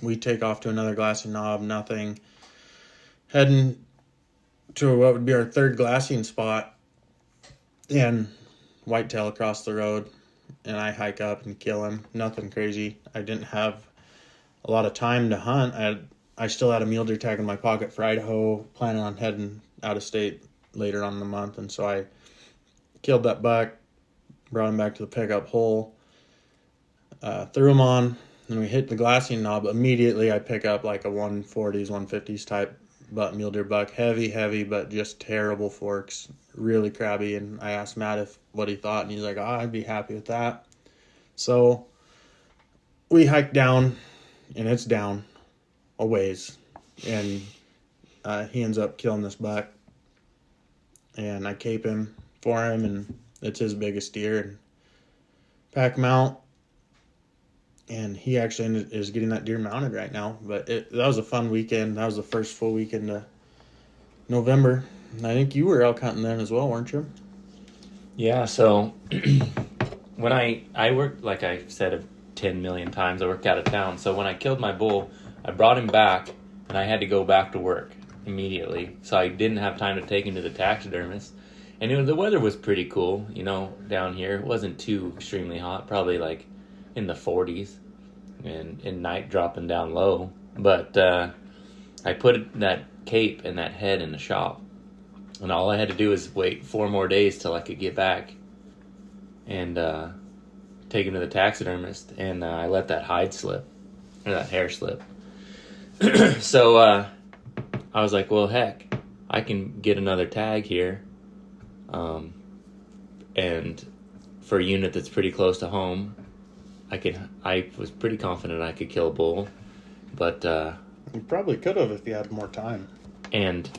we take off to another glassing knob, nothing. Heading to what would be our third glassing spot, and whitetail across the road. And I hike up and kill him. Nothing crazy. I didn't have a lot of time to hunt. I still had a mule deer tag in my pocket for Idaho, planning on heading out of state later on in the month. And so I killed that buck, brought him back to the pickup hole, threw him on, and we hit the glassing knob. Immediately I pick up like a 140s, 150s type mule deer buck. Heavy, but just terrible forks. Really crabby. And I asked Matt what he thought, and he's like, I'd be happy with that. So we hiked down, and it's down a ways. And he ends up killing this buck. And I cape him for him, and it's his biggest deer. And pack him out. And he actually is getting that deer mounted right now. But that was a fun weekend. That was the first full weekend of November. And I think you were elk hunting then as well, weren't you? Yeah, so when I worked, like I said 10 million times, I worked out of town. So when I killed my bull, I brought him back, and I had to go back to work immediately. So I didn't have time to take him to the taxidermist. And the weather was pretty cool, down here. It wasn't too extremely hot, probably like in the 40s, and night dropping down low. But I put that cape and that head in the shop, and all I had to do was wait 4 more days till I could get back and take him to the taxidermist. And I let that hide slip, or that hair slip. So I was like, well, heck, I can get another tag here, and for a unit that's pretty close to home. I was pretty confident I could kill a bull, but you probably could have if you had more time. And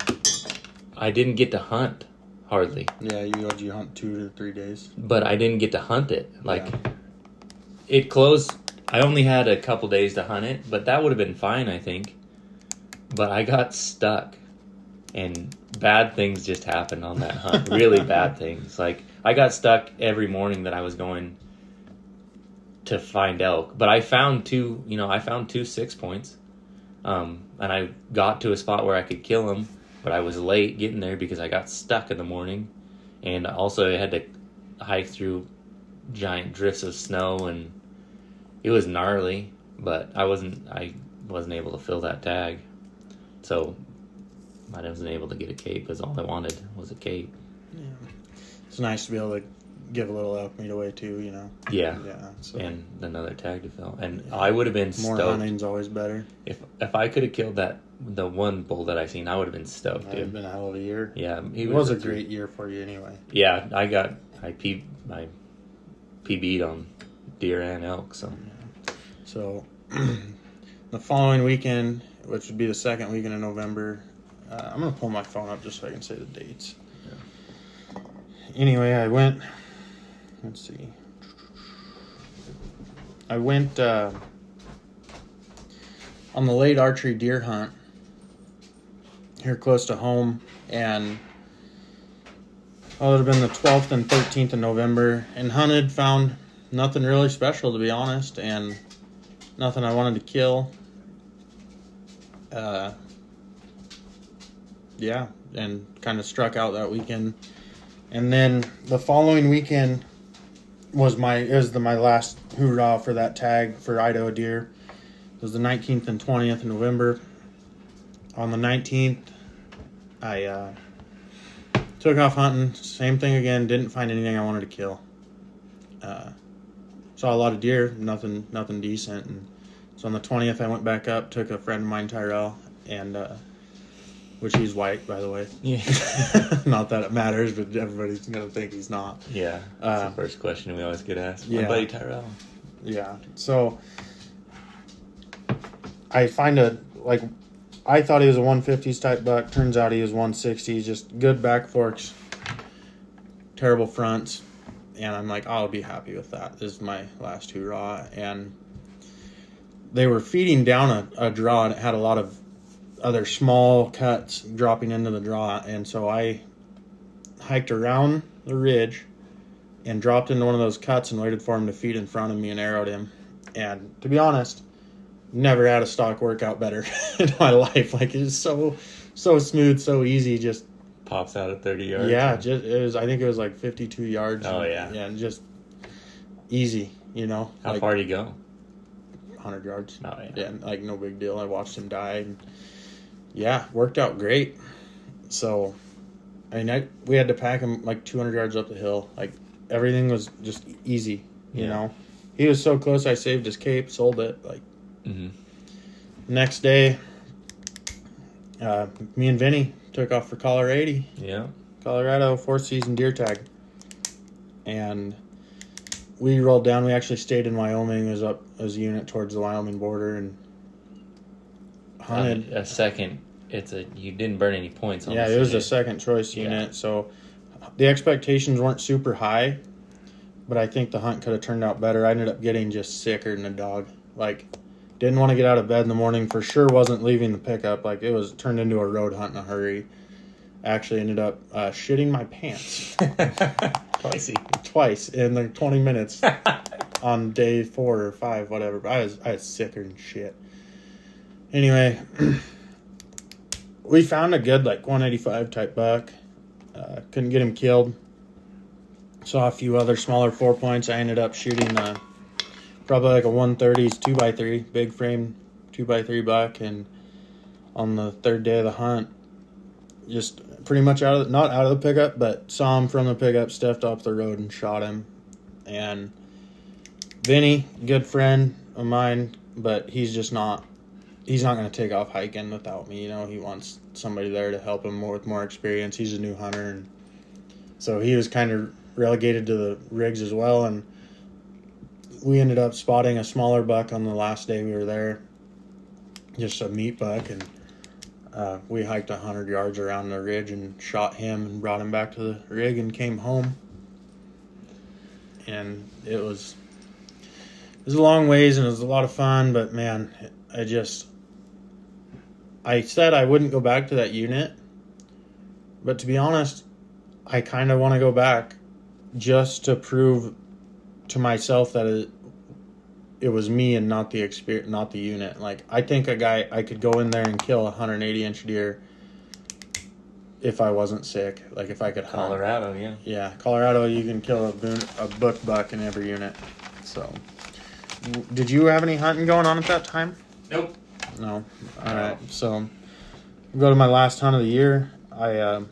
I didn't get to hunt hardly. Yeah, you hunt 2 to 3 days. But I didn't get to hunt it. It closed. I only had a couple days to hunt it, but that would have been fine, I think. But I got stuck, and bad things just happened on that hunt. Really bad things. Like, I got stuck every morning that I was going to find elk, but I found two 6-points, and I got to a spot where I could kill them, but I was late getting there because I got stuck in the morning, and also I had to hike through giant drifts of snow, and it was gnarly, but I wasn't able to fill that tag, so I wasn't able to get a cape because all I wanted was a cape. Yeah, it's nice to be able to give a little elk meat away too, Yeah. So. And another tag to fill, and I would have been more stoked. hunting's always better. If I could have killed the one bull that I seen, I would have been stoked, It would have been a hell of a year. Yeah, it was a great year for you anyway. Yeah, I PB'd on deer and elk. So the following weekend, which would be the second weekend in November, I'm gonna pull my phone up just so I can say the dates. Yeah. Anyway, I went. Let's see. I went on the late archery deer hunt. here close to home, and it would have been the 12th and 13th of November, and hunted, found nothing really special, to be honest, and nothing I wanted to kill. Yeah, and kind of struck out that weekend. And then the following weekend was my last hoorah for that tag for Idaho deer. It was the 19th and 20th of November. On the 19th, I took off hunting. Same thing again. Didn't find anything I wanted to kill. Saw a lot of deer. Nothing decent. And so on the 20th, I went back up. Took a friend of mine, Tyrell, and which he's white, by the way. Yeah. Not that it matters, but everybody's gonna think he's not. Yeah. That's the first question we always get asked. My Yeah. buddy Tyrell. Yeah. So I find I thought he was a 150s type buck. Turns out he was 160s. Just good back forks, terrible fronts, and I'm like, I'll be happy with that. This is my last hoorah. And they were feeding down a draw, and it had a lot of other small cuts dropping into the draw, and so I hiked around the ridge and dropped into one of those cuts and waited for him to feed in front of me and arrowed him. And to be honest, never had a stock workout better in my life. Like, it's so smooth, so easy. Just Pops out at 30 yards. yeah, I think it was like 52 yards. Oh, yeah. And just easy, How like far did you go? 100 yards. Oh, yeah. Yeah, like no big deal. I watched him die. And yeah, worked out great. So, I mean, we had to pack him like 200 yards up the hill. Like, everything was just easy, you know. He was so close, I saved his cape, sold it. Like, Next day, me and Vinny took off for Colorado. Yeah. Colorado, 4th season deer tag. And we rolled down. We actually stayed in Wyoming. It was up as a unit towards the Wyoming border and hunted. A second. You didn't burn any points on Yeah, this it was a unit. second choice unit. So the expectations weren't super high, but I think the hunt could have turned out better. I ended up getting just sicker than a dog. Like, didn't want to get out of bed in the morning. For sure wasn't leaving the pickup. Like, it was turned into a road hunt in a hurry. Actually ended up shitting my pants. Twice in like 20 minutes on day 4 or 5, whatever. I was sicker than shit. Anyway, we found a good like 185 type buck. Couldn't get him killed. Saw a few other smaller 4 points. I ended up shooting probably like a 130s 2x3 big frame 2x3 buck, and on the 3rd day of the hunt, just pretty much not out of the pickup, but saw him from the pickup, stepped off the road and shot him. And Vinny, good friend of mine, but he's not going to take off hiking without me. He wants somebody there to help him with more experience. He's a new hunter, and so he was kind of relegated to the rigs as well. And we ended up spotting a smaller buck on the last day we were there, just a meat buck, and we hiked 100 yards around the ridge and shot him and brought him back to the rig and came home. And it was a long ways and it was a lot of fun, but man, I said I wouldn't go back to that unit, but to be honest, I kind of want to go back just to prove to myself that it was me and not the experience, not the unit. Like, I think I could go in there and kill a 180-inch deer if I wasn't sick. Like, if I could hunt. Colorado, yeah. Yeah, Colorado, you can kill a book buck in every unit. So, did you have any hunting going on at that time? Nope. No. All right. So, we'll go to my last hunt of the year. I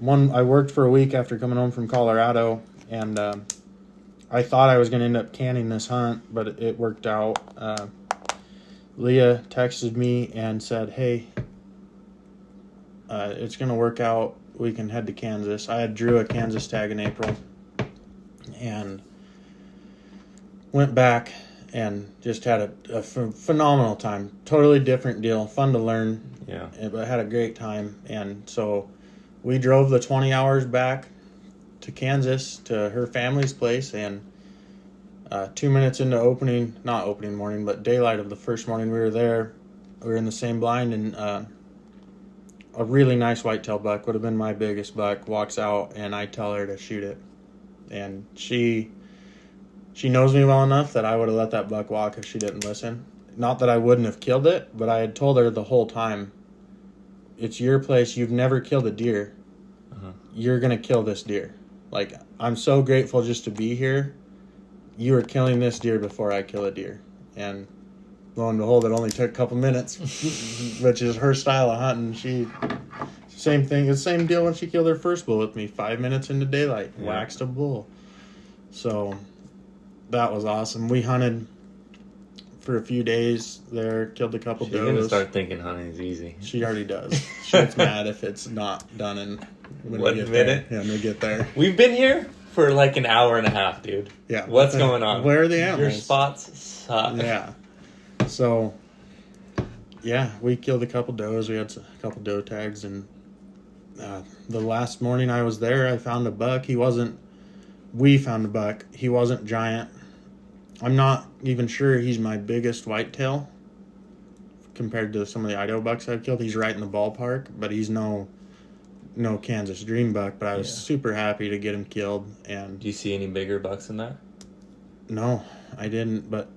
worked for a week after coming home from Colorado, and I thought I was going to end up canning this hunt, but it worked out. Leah texted me and said, hey, it's going to work out. We can head to Kansas. I had drew a Kansas tag in April and went back and just had a phenomenal time. Totally different deal. Fun to learn. Yeah. But I had a great time. And so we drove the 20 hours back to Kansas to her family's place, and 2 minutes into not opening morning, but daylight of the first morning we were there, we were in the same blind, and a really nice whitetail buck, would have been my biggest buck, walks out, and I tell her to shoot it. And she knows me well enough that I would have let that buck walk if she didn't listen. Not that I wouldn't have killed it, but I had told her the whole time, it's your place. You've never killed a deer. You're going to kill this deer. Like, I'm so grateful just to be here. You are killing this deer before I kill a deer. And lo and behold, it only took a couple minutes, which is her style of hunting. Same thing. It's the same deal when she killed her first bull with me. 5 minutes into daylight, waxed a bull. So that was awesome. We hunted for a few days there, killed a couple She's does. going to start thinking hunting's easy. She already does. She gets mad if it's not done in when we get there. Yeah, when we get there. We've been here for like an hour and a half, dude. Yeah. What's going on? Where are the animals? Your spots suck. Yeah. So, yeah, we killed a couple does. We had a couple doe tags, and the last morning I was there, I found a buck. We found a buck. He wasn't giant. I'm not even sure he's my biggest whitetail compared to some of the Idaho bucks I've killed. He's right in the ballpark, but he's no Kansas dream buck. But I was super happy to get him killed. And do you see any bigger bucks than that? No, I didn't, but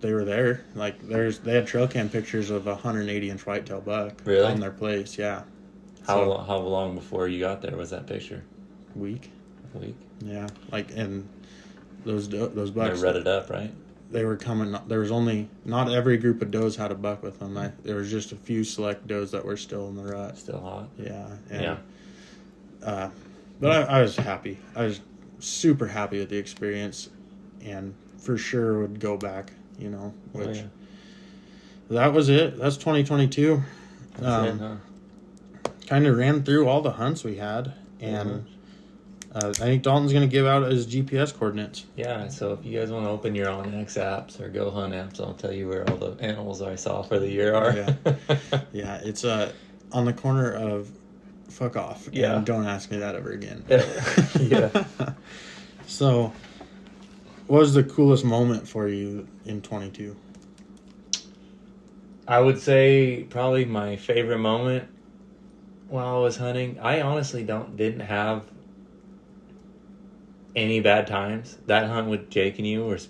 they were there. Like, they had trail cam pictures of a 180-inch whitetail buck on their place. Yeah. How long before you got there was that picture? Week. A week. Yeah, like, and those bucks. They rutted up, right? They were coming. There was only not every group of does had a buck with them. There was just a few select does that were still in the rut. Still hot. Yeah. Yeah. But I was happy. I was super happy with the experience, and for sure would go back. You know, which that was it. That's 2022. That's it, huh? Kind of ran through all the hunts we had, and I think Dalton's going to give out his GPS coordinates. Yeah, so if you guys want to open your OnX apps or Go Hunt apps, I'll tell you where all the animals I saw for the year are. Yeah, it's on the corner of fuck off. Yeah. And don't ask me that ever again. Yeah. So, what was the coolest moment for you in 22? I would say probably my favorite moment while I was hunting. I honestly didn't have any bad times. That hunt with Jake and you was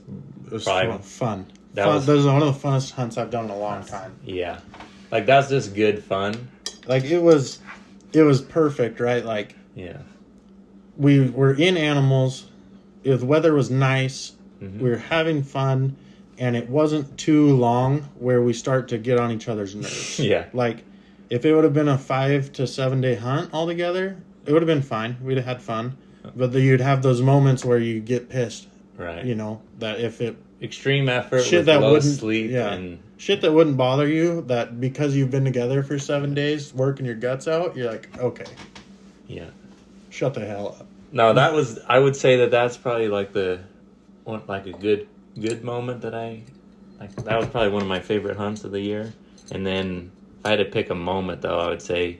probably fun. That was one of the funnest hunts I've done in a long time. Yeah, like that's just good fun. Like it was perfect, right? Like we were in animals. The weather was nice. Mm-hmm. We were having fun, and it wasn't too long where we start to get on each other's nerves. Yeah, like if it would have been a 5 to 7 day hunt altogether, it would have been fine. We'd have had fun. But you'd have those moments where you get pissed, right? You know that if it extreme effort, shit with that low wouldn't sleep, and shit that wouldn't bother you, that because you've been together for 7 days working your guts out, you're like, okay, shut the hell up. No, that was. I would say that's probably like a good moment that I like. That was probably one of my favorite hunts of the year. And then if I had to pick a moment, though, I would say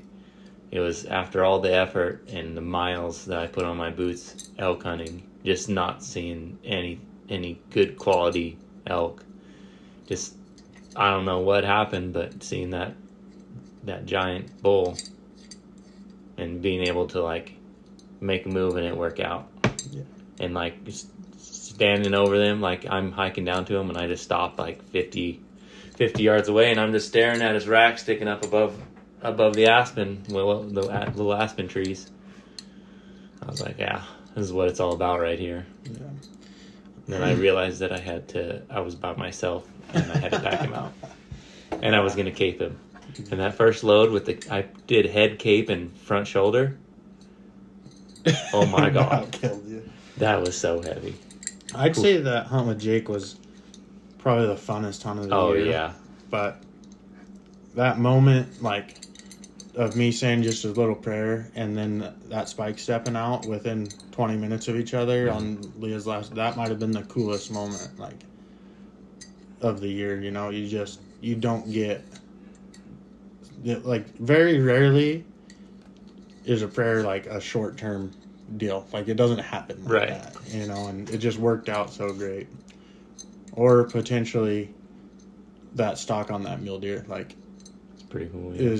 it was after all the effort and the miles that I put on my boots elk hunting, just not seeing any good quality elk. Just, I don't know what happened, but seeing that giant bull and being able to like make a move and it work out. Yeah. And like just standing over them, like I'm hiking down to them and I just stop like 50 yards away and I'm just staring at his rack sticking up above the aspen, the little aspen trees. I was like, yeah, this is what it's all about right here. Yeah. And then I realized that I was by myself and I had to pack him out. And I was going to cape him. And that first load I did head, cape, and front shoulder. Oh my God. That killed you. That was so heavy. I'd say that hunt with Jake was probably the funnest hunt of the year. Oh, yeah. But that moment, like, of me saying just a little prayer and then that spike stepping out within 20 minutes of each other on Leah's last, that might have been the coolest moment, like, of the year. You know, you don't get, like, very rarely is a prayer like a short-term deal. Like, it doesn't happen like that, you know, and it just worked out so great. Or potentially that stock on that mule deer, like, it's pretty cool. Yeah.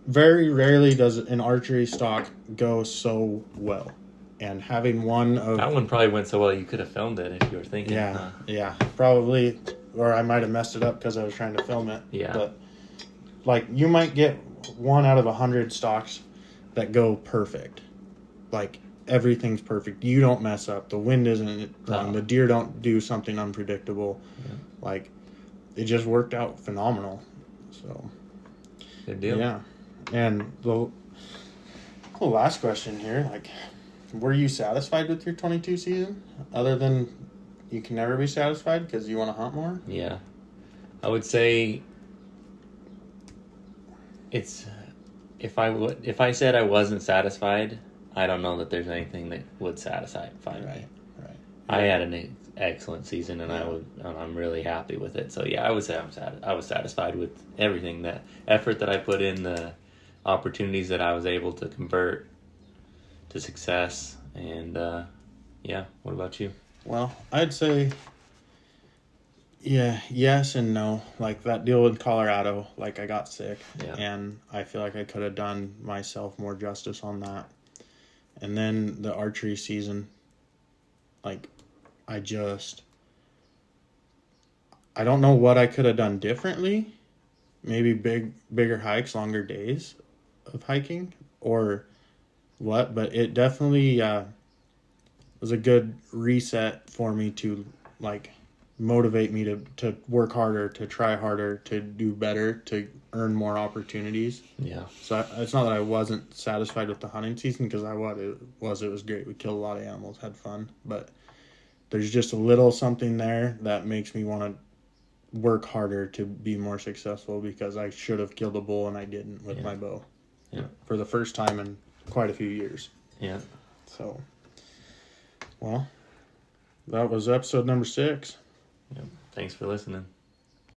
very rarely does an archery stock go so well. And having one of... That one probably went so well you could have filmed it if you were thinking. Yeah, yeah. Probably, or I might have messed it up because I was trying to film it. Yeah. But, like, you might get 1 out of 100 stocks that go perfect. Like, everything's perfect. You don't mess up. The wind isn't wrong. The deer don't do something unpredictable. Yeah. Like, it just worked out phenomenal. So, good deal. Yeah. And the last question here, like, were you satisfied with your 22 season? Other than you can never be satisfied because you want to hunt more? Yeah. I would say it's if I said I wasn't satisfied, I don't know that there's anything that would satisfy me. Right. I had an excellent season, and I'm really happy with it. So yeah, I would say I was satisfied with everything. That effort that I put in, the opportunities that I was able to convert to success, and yeah. What about you? Well, I'd say yes and no. Like that deal in Colorado, like I got sick, and I feel like I could have done myself more justice on that. And then the archery season, like I don't know what I could have done differently. Maybe bigger hikes, longer days of hiking, or what, but it definitely was a good reset for me to like motivate me to work harder, to try harder, to do better, to earn more opportunities. Yeah. So it's not that I wasn't satisfied with the hunting season, because it was great. We killed a lot of animals, had fun, but there's just a little something there that makes me want to work harder to be more successful, because I should have killed a bull and I didn't with my bow. Yeah. For the first time in quite a few years. Yeah. So, well, that was episode number 6. Yeah. Thanks for listening.